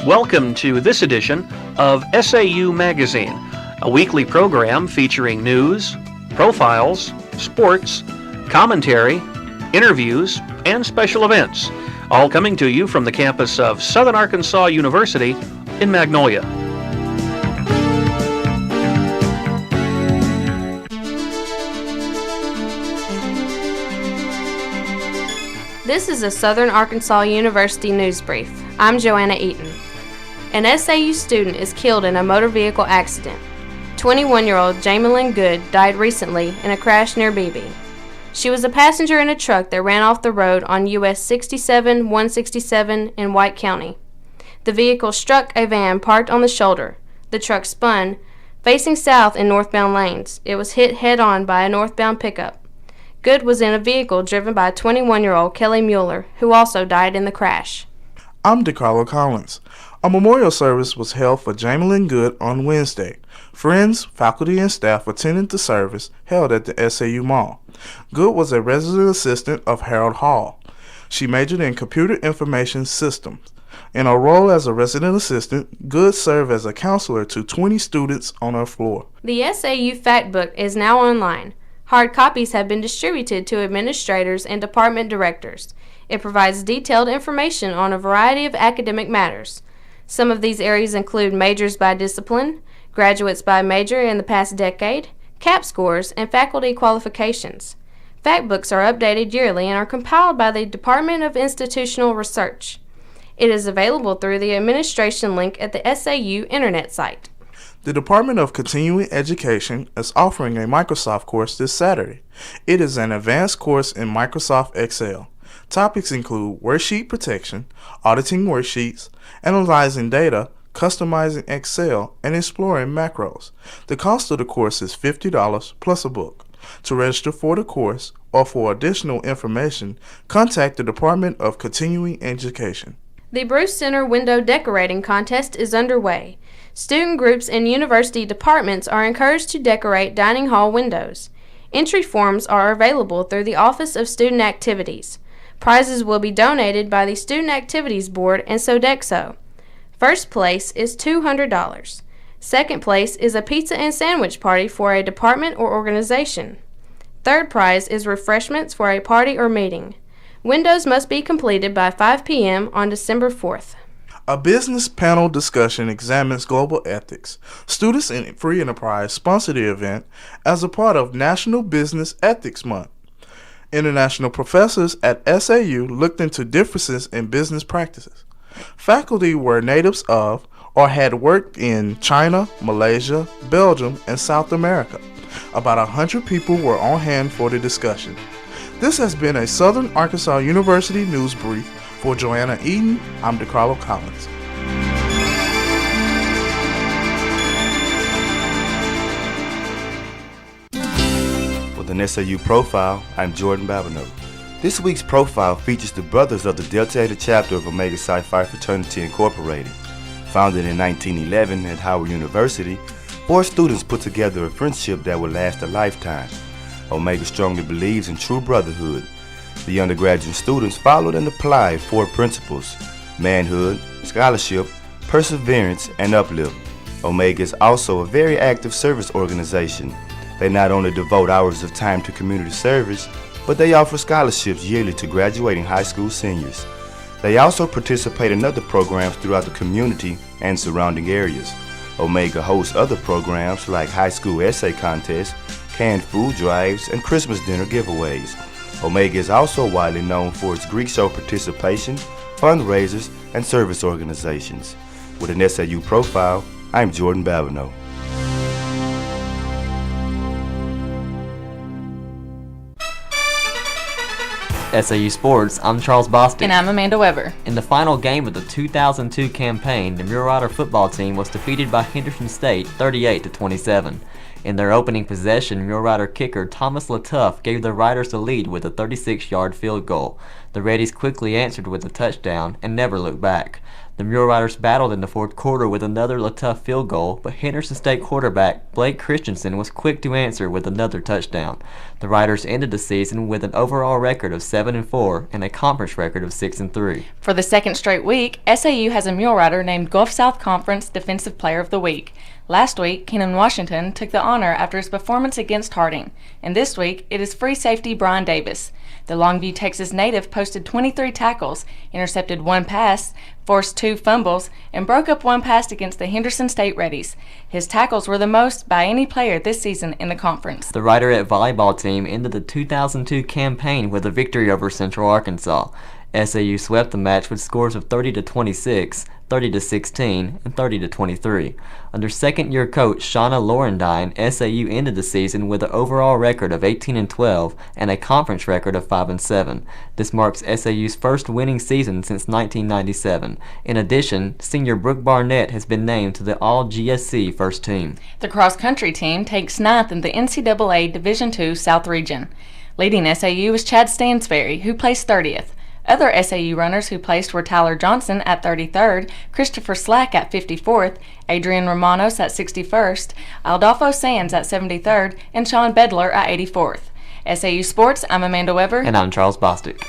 Welcome to this edition of SAU Magazine, a weekly program featuring news, profiles, sports, commentary, interviews, and special events, all coming to you from the campus of Southern Arkansas University in Magnolia. This is a Southern Arkansas University news brief. I'm Joanna Eaton. An SAU student is killed in a motor vehicle accident. 21-year-old Jamelyn Good died recently in a crash near Beebe. She was a passenger in a truck that ran off the road on US 67-167 in White County. The vehicle struck a van parked on the shoulder. The truck spun, facing south in northbound lanes. It was hit head-on by a northbound pickup. Good was in a vehicle driven by 21-year-old Kelly Mueller, who also died in the crash. I'm DeCarlo Collins. A memorial service was held for Jamelyn Good on Wednesday. Friends, faculty, and staff attended the service held at the SAU Mall. Good was a resident assistant of Harold Hall. She majored in computer information systems. In her role as a resident assistant, Good served as a counselor to 20 students on her floor. The SAU Fact Book is now online. Hard copies have been distributed to administrators and department directors. It provides detailed information on a variety of academic matters. Some of these areas include majors by discipline, graduates by major in the past decade, CAP scores, and faculty qualifications. Fact books are updated yearly and are compiled by the Department of Institutional Research. It is available through the administration link at the SAU Internet site. The Department of Continuing Education is offering a Microsoft course this Saturday. It is an advanced course in Microsoft Excel. Topics include worksheet protection, auditing worksheets, analyzing data, customizing Excel, and exploring macros. The cost of the course is $50 plus a book. To register for the course or for additional information, contact the Department of Continuing Education. The Bruce Center Window Decorating Contest is underway. Student groups and university departments are encouraged to decorate dining hall windows. Entry forms are available through the Office of Student Activities. Prizes will be donated by the Student Activities Board and Sodexo. First place is $200. Second place is a pizza and sandwich party for a department or organization. Third prize is refreshments for a party or meeting. Windows must be completed by 5 p.m. on December 4th. A business panel discussion examines global ethics. Students in Free Enterprise sponsor the event as a part of National Business Ethics Month. International professors at SAU looked into differences in business practices. Faculty were natives of or had worked in China, Malaysia, Belgium, and South America. About 100 people were on hand for the discussion. This has been a Southern Arkansas University news brief. For Joanna Eaton, I'm DeCarlo Collins. With an SAU profile, I'm Jordan Babineaux. This week's profile features the brothers of the Delta Eta chapter of Omega Psi Phi Fraternity Incorporated. Founded in 1911 at Howard University, 4 students put together a friendship that will last a lifetime. Omega strongly believes in true brotherhood. The undergraduate students followed and applied 4 principles: manhood, scholarship, perseverance, and uplift. Omega is also a very active service organization. They not only devote hours of time to community service, but they offer scholarships yearly to graduating high school seniors. They also participate in other programs throughout the community and surrounding areas. Omega hosts other programs like high school essay contests, canned food drives, and Christmas dinner giveaways. Omega is also widely known for its Greek show participation, fundraisers, and service organizations. With an SAU profile, I'm Jordan Babineaux. SAU Sports, I'm Charles Bostick. And I'm Amanda Weber. In the final game of the 2002 campaign, the Mule Rider football team was defeated by Henderson State 38-27. In their opening possession, Mule Rider kicker Thomas LaTuff gave the Riders the lead with a 36-yard field goal. The Reddies quickly answered with a touchdown and never looked back. The Mule Riders battled in the fourth quarter with another LaTough field goal, but Henderson State quarterback Blake Christensen was quick to answer with another touchdown. The Riders ended the season with an overall record of 7-4 and a conference record of 6-3. For the second straight week, SAU has a Mule Rider named Gulf South Conference Defensive Player of the Week. Last week, Keenan Washington took the honor after his performance against Harding, and this week it is free safety Brian Davis. The Longview, Texas native posted 23 tackles, intercepted 1 pass, forced 2 fumbles, and broke up 1 pass against the Henderson State Reddies. His tackles were the most by any player this season in the conference. The Riderette volleyball team ended the 2002 campaign with a victory over Central Arkansas. SAU swept the match with scores of 30-26, 30-16, and 30-23. Under second-year coach Shauna Laurendine, SAU ended the season with an overall record of 18-12 and a conference record of 5-7. This marks SAU's first winning season since 1997. In addition, senior Brooke Barnett has been named to the All-GSC first team. The cross-country team takes 9th in the NCAA Division II South Region. Leading SAU was Chad Stansberry, who placed 30th. Other SAU runners who placed were Tyler Johnson at 33rd, Christopher Slack at 54th, Adrian Romanos at 61st, Aldolfo Sands at 73rd, and Sean Bedler at 84th. SAU Sports, I'm Amanda Weber. And I'm Charles Bostick.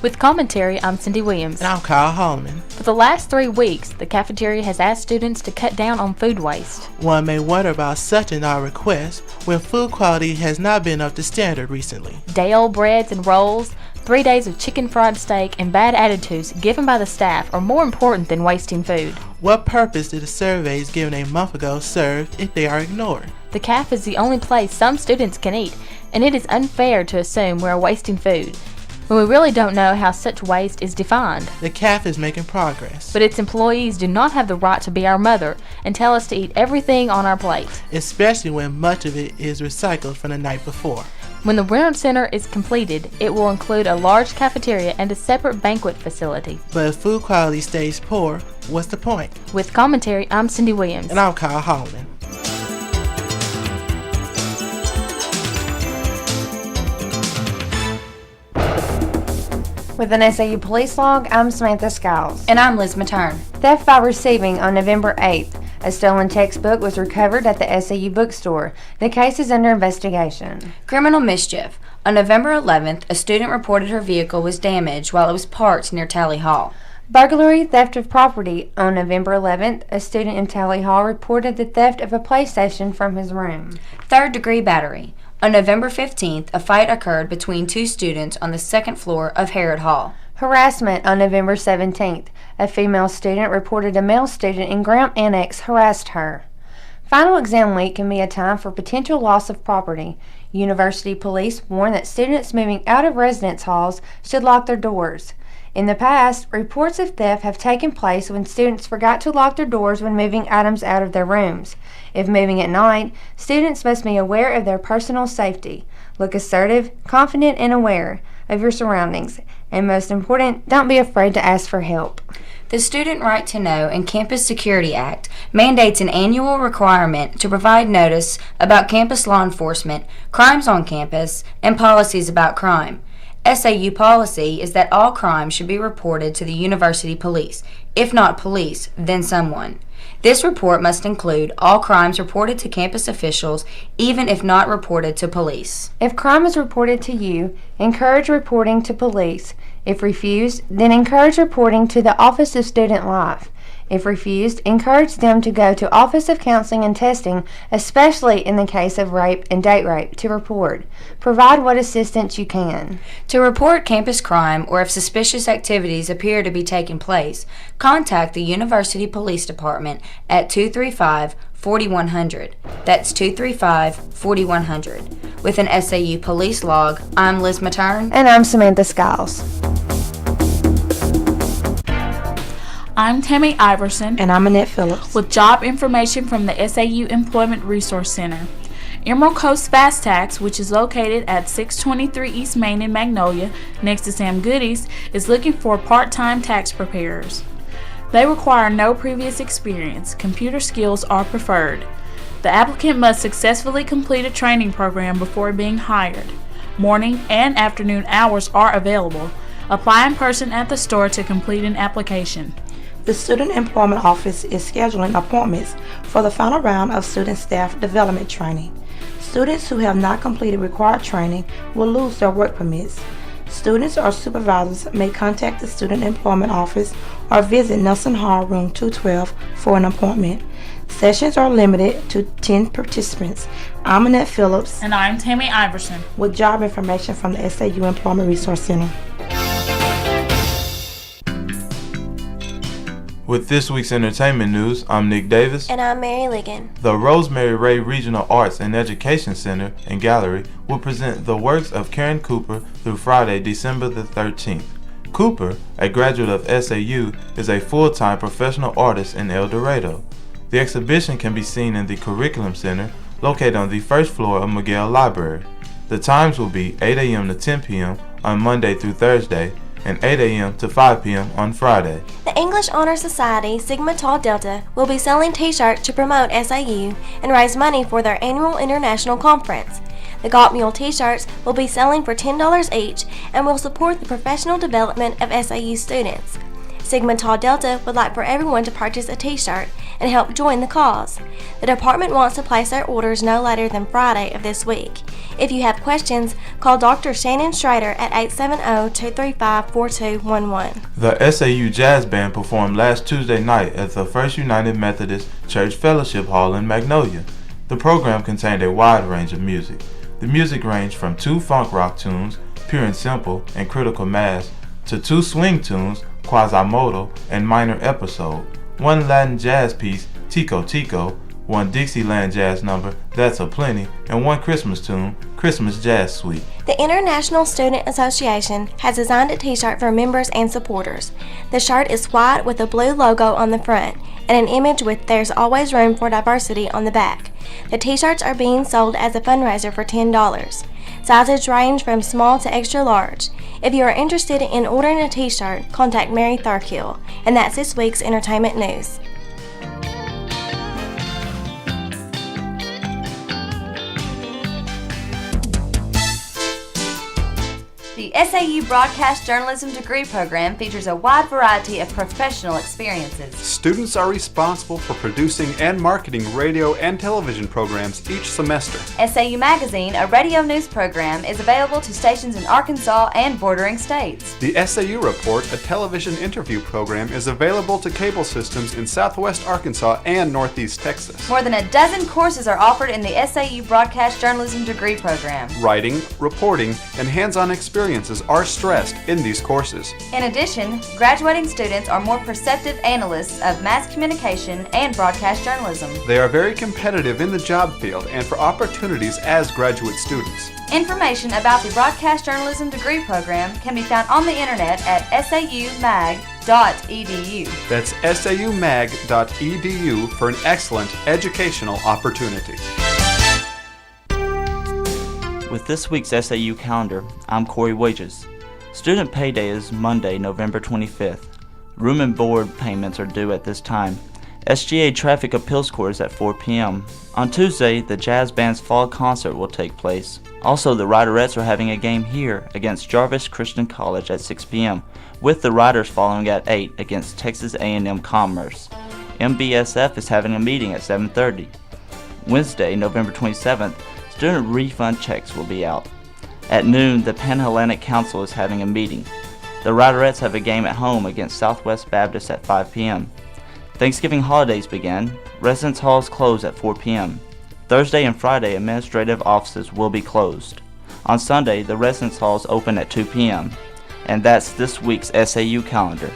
With commentary, I'm Cyndy Williams. And I'm Kyle Holleman. For the last 3 weeks, the cafeteria has asked students to cut down on food waste. One may wonder about such an odd request when food quality has not been up to standard recently. Day-old breads and rolls, 3 days of chicken fried steak, and bad attitudes given by the staff are more important than wasting food. What purpose did the surveys given a month ago serve if they are ignored? The CAF is the only place some students can eat, and it is unfair to assume we are wasting food when we really don't know how such waste is defined. The CAF is making progress, But its employees do not have the right to be our mother and tell us to eat everything on our plate. especially when much of it is recycled from the night before. When the Reynolds Center is completed, it will include a large cafeteria and a separate banquet facility. But if food quality stays poor, what's the point? With commentary, I'm Cyndy Williams. And I'm Kyle Holleman. With an SAU police log, I'm Samantha Skiles. And I'm Liz Mattern. Theft by receiving on November 8th. A stolen textbook was recovered at the SAU bookstore. The case is under investigation. Criminal mischief. On November 11th, a student reported her vehicle was damaged while it was parked near Tally Hall. Burglary, theft of property. On November 11th, a student in Tally Hall reported the theft of a PlayStation from his room. Third-degree battery. On November 15th, a fight occurred between 2 students on the second floor of Harrod Hall. Harassment. On November 17th, a female student reported a male student in Graham Annex harassed her. Final exam week can be a time for potential loss of property. University police warn that students moving out of residence halls should lock their doors. In the past, reports of theft have taken place when students forgot to lock their doors when moving items out of their rooms. If moving at night, students must be aware of their personal safety. Look assertive, confident, and aware of your surroundings. And most important, don't be afraid to ask for help. The Student Right to Know and Campus Security Act mandates an annual requirement to provide notice about campus law enforcement, crimes on campus, and policies about crime. SAU policy is that all crimes should be reported to the university police. If not police, then someone. This report must include all crimes reported to campus officials, even if not reported to police. If crime is reported to you, encourage reporting to police. If refused, then encourage reporting to the Office of Student Life. If refused, encourage them to go to Office of Counseling and Testing, especially in the case of rape and date rape, to report. Provide what assistance you can. To report campus crime or if suspicious activities appear to be taking place, contact the University Police Department at 235-4100. That's 235-4100. With an SAU police log, I'm Liz Mattern. And I'm Samantha Skiles. I'm Tammy Iverson. And I'm Annette Phillips. With job information from the SAU Employment Resource Center. Emerald Coast Fast Tax, which is located at 623 East Main in Magnolia, next to Sam Goody's, is looking for part-time tax preparers. They require no previous experience. Computer skills are preferred. The applicant must successfully complete a training program before being hired. Morning and afternoon hours are available. Apply in person at the store to complete an application. The Student Employment Office is scheduling appointments for the final round of student staff development training. Students who have not completed required training will lose their work permits. Students or supervisors may contact the Student Employment Office or visit Nelson Hall Room 212 for an appointment. Sessions are limited to 10 participants. I'm Annette Phillips. And I'm Tammy Iverson. With job information from the SAU Employment Resource Center. With this week's entertainment news, I'm Nick Davis. And I'm Mary Ligon. The Rosemary Ray Regional Arts and Education Center and Gallery will present the works of Karen Cooper through Friday, December the 13th. Cooper, a graduate of SAU, is a full-time professional artist in El Dorado. The exhibition can be seen in the Curriculum Center, located on the first floor of Miguel Library. The times will be 8 a.m. to 10 p.m. on Monday through Thursday, and 8 a.m. to 5 p.m. on Friday. The English Honor Society Sigma Tau Delta will be selling t-shirts to promote SAU and raise money for their annual international conference. The Got Mule t-shirts will be selling for $10 each and will support the professional development of SAU students. Sigma Tau Delta would like for everyone to purchase a t-shirt and help join the cause. The department wants to place their orders no later than Friday of this week. If you have questions, call Dr. Shannon Schrader at 870-235-4211. The SAU Jazz Band performed last Tuesday night at the First United Methodist Church Fellowship Hall in Magnolia. The program contained a wide range of music. The music ranged from 2 funk rock tunes, Pure and Simple and Critical Mass, to 2 swing tunes, Quasimodo and Minor Episode, 1 Latin jazz piece, Tico Tico, 1 Dixieland jazz number, That's a Plenty, and 1 Christmas tune, Christmas Jazz Suite. The International Student Association has designed a t-shirt for members and supporters. The shirt is white with a blue logo on the front and an image with "There's always room for diversity" on the back. The t-shirts are being sold as a fundraiser for $10. Sizes range from small to extra large. If you are interested in ordering a t-shirt, contact Mary Thurkill. And that's this week's entertainment news. The SAU Broadcast Journalism degree program features a wide variety of professional experiences. Students are responsible for producing and marketing radio and television programs each semester. SAU Magazine, a radio news program, is available to stations in Arkansas and bordering states. The SAU Report, a television interview program, is available to cable systems in Southwest Arkansas and Northeast Texas. More than a dozen courses are offered in the SAU Broadcast Journalism degree program. Writing, reporting, and hands-on experiences are stressed in these courses. In addition, graduating students are more perceptive analysts of mass communication and broadcast journalism. They are very competitive in the job field and for opportunities as graduate students. Information about the Broadcast Journalism degree program can be found on the internet at saumag.edu. That's saumag.edu for an excellent educational opportunity. With this week's SAU calendar, I'm Cory Wages. Student payday is Monday, November 25th. Room and board payments are due at this time. SGA Traffic Appeals Court is at 4 p.m. On Tuesday, the Jazz Band's fall concert will take place. Also, the Riderettes are having a game here against Jarvis Christian College at 6 p.m., with the Riders following at 8 against Texas A&M Commerce. MBSF is having a meeting at 7:30. Wednesday, November 27th, student refund checks will be out. At noon, the Panhellenic Council is having a meeting. The Riderettes have a game at home against Southwest Baptist at 5 p.m. Thanksgiving holidays begin. Residence halls close at 4 p.m. Thursday and Friday, administrative offices will be closed. On Sunday, the residence halls open at 2 p.m. And that's this week's SAU calendar.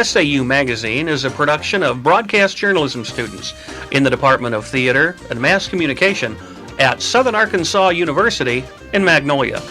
SAU Magazine is a production of broadcast journalism students in the Department of Theater and Mass Communication at Southern Arkansas University in Magnolia.